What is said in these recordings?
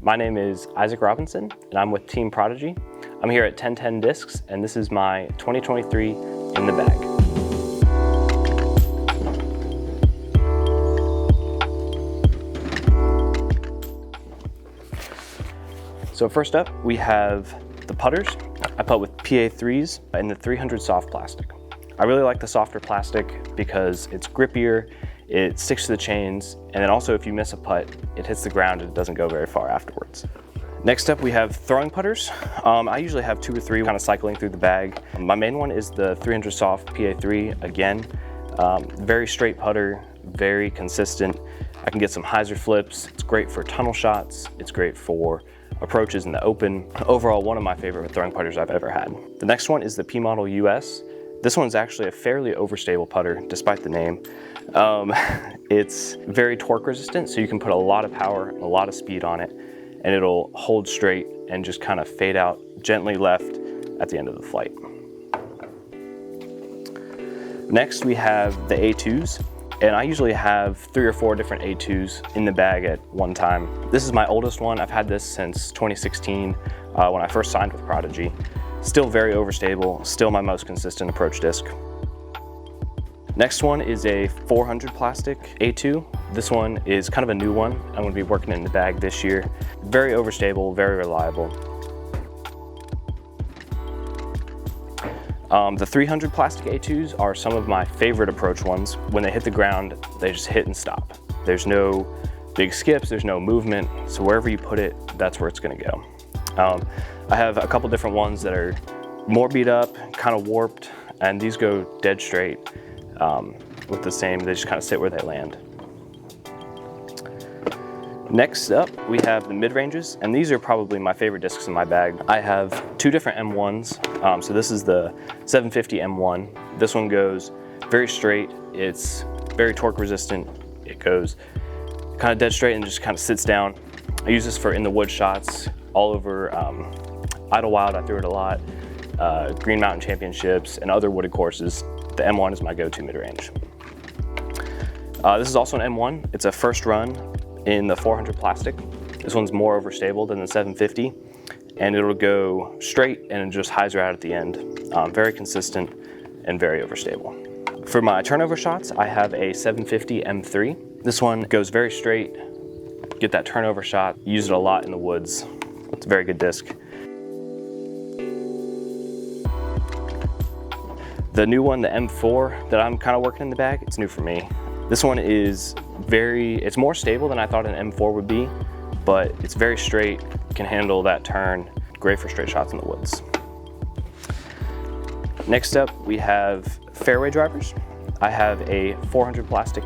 My name is Isaac Robinson, and I'm with Team Prodigy. I'm here at 1010 Discs, and this is my 2023 In the Bag. So first up, we have the putters. I putt with PA3s in the 300 soft plastic. I really like the softer plastic because it's grippier, it sticks to the chains, and then also if you miss a putt, it hits the ground and it doesn't go very far afterwards. Next up, we have throwing putters. I usually have 2 or 3 kind of cycling through the bag. My main one is the 300 soft PA3 again. Very straight putter, very consistent. I can get some hyzer flips. It's great for tunnel shots. It's great for approaches in the open. Overall, one of my favorite throwing putters I've ever had. The next one is the P Model US. This one's actually a fairly overstable putter, despite the name. It's very torque resistant, so you can put a lot of power and a lot of speed on it, and it'll hold straight and just kind of fade out gently left at the end of the flight. Next, we have the A2s. And I usually have 3 or 4 different A2s in the bag at one time. This is my oldest one. I've had this since 2016 when I first signed with Prodigy. Still very overstable, still my most consistent approach disc. Next one is a 400 plastic A2. This one is kind of a new one. I'm going to be working in the bag this year. Very overstable, very reliable. The 300 plastic A2s are some of my favorite approach ones. When they hit the ground, they just hit and stop. There's no big skips, there's no movement, so wherever you put it, that's where it's gonna go. I have a couple different ones that are more beat up, kind of warped, and these go dead straight with the same, they just kind of sit where they land. Next up, we have the mid-ranges, and these are probably my favorite discs in my bag. I have 2 different M1s. So this is the 750 M1. This one goes very straight. It's very torque resistant. It goes kind of dead straight and just kind of sits down. I use this for in the wood shots all over Idlewild. I threw it a lot. Green Mountain Championships and other wooded courses. The M1 is my go-to mid-range. This is also an M1. It's a first run in the 400 plastic. This one's more overstable than the 750, and it'll go straight and just hyzer out at the end. Very consistent and very overstable. For my turnover shots, I have a 750 M3. This one goes very straight, get that turnover shot, use it a lot in the woods. It's a very good disc. The new one, the M4 that I'm kind of working in the bag, it's new for me. This one is it's more stable than I thought an M4 would be, but it's very straight, can handle that turn, great for straight shots in the woods. Next up, we have fairway drivers. I have a 400 plastic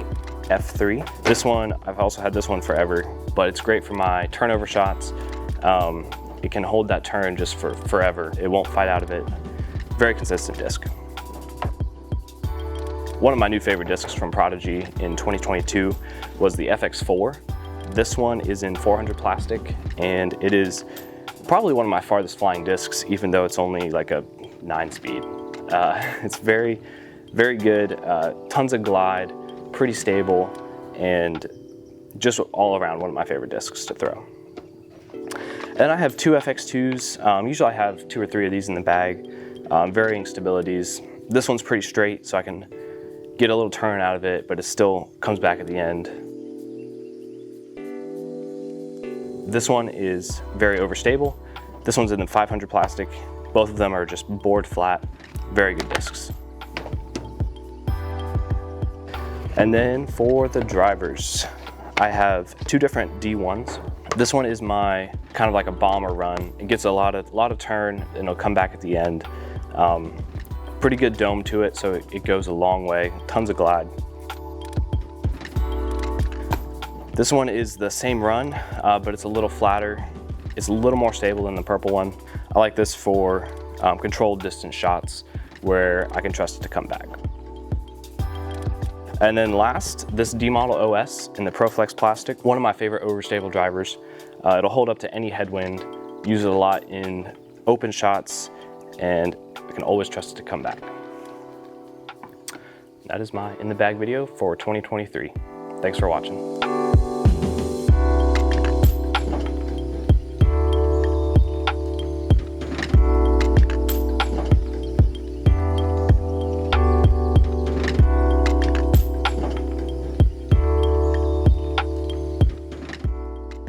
F3. This one, I've also had this one forever, but it's great for my turnover shots. It can hold that turn just for forever. It won't fight out of it. Very consistent disc. One of my new favorite discs from Prodigy in 2022 was the FX4. This one is in 400 plastic, and it is probably one of my farthest flying discs, even though it's only like a 9-speed. It's very, very good, tons of glide, pretty stable, and just all around one of my favorite discs to throw. And I have 2 FX2s. Usually I have 2 or 3 of these in the bag, varying stabilities. This one's pretty straight, so I can get a little turn out of it, but it still comes back at the end. This one is very overstable. This one's in the 500 plastic. Both of them are just bored flat, very good discs. And then for the drivers, I have 2 different D1s. This one is my kind of like a bomber run. It gets a lot of turn and it'll come back at the end. Pretty good dome to it, so it goes a long way, tons of glide. This one is the same run, but it's a little flatter. It's a little more stable than the purple one. I like this for controlled distance shots where I can trust it to come back. And then last, this D Model OS in the ProFlex plastic, one of my favorite overstable drivers. It'll hold up to any headwind, use it a lot in open shots, and I can always trust it to come back. That is my in the bag video for 2023. Thanks for watching.